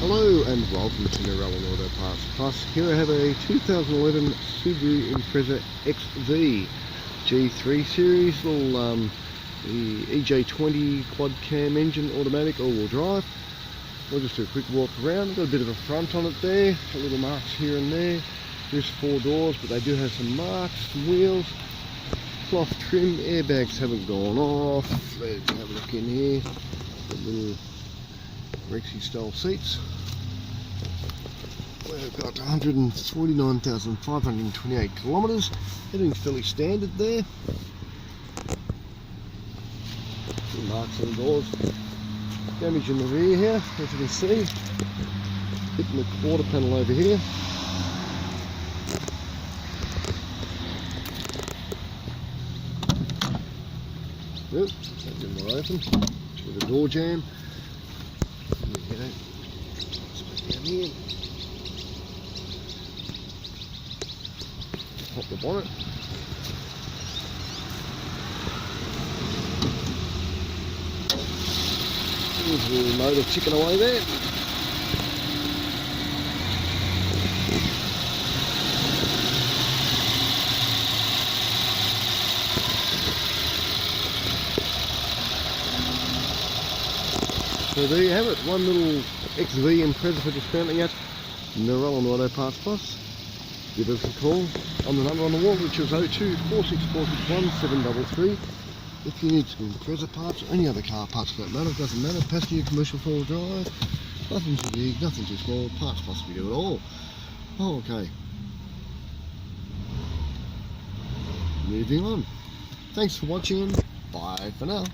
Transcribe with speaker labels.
Speaker 1: Hello and welcome to Narellan Auto Parts Plus. Here I have a 2011 Subaru Impreza XV G3 series, little the Ej20 quad cam engine, automatic all-wheel drive. We'll just do a quick walk around. Got a bit of a front on it there, a little marks here and there. There's 4 doors, but they do have some marks, some wheels, cloth trim, airbags haven't gone off. Let's have a look in here. The little Rexy style seats. We've got 149,528 kilometres. Everything's fairly standard there. Some marks on the doors. Damage in the rear here, as you can see. Hitting the quarter panel over here. Yep, that didn't want to open. With a door jam. Down here. Pop the bonnet. There's a little motor ticking away there. So there you have it, one little XV Impreza for dismounting at Narellan Auto Parts Plus. Give us a call on the number on the wall, which is 02 4646 1733. If you need some Impreza parts or any other car parts for that matter, doesn't matter, passenger, commercial, four-wheel drive, nothing too big, nothing too small, Parts Plus we do it all. Okay. Moving on. Thanks for watching, bye for now.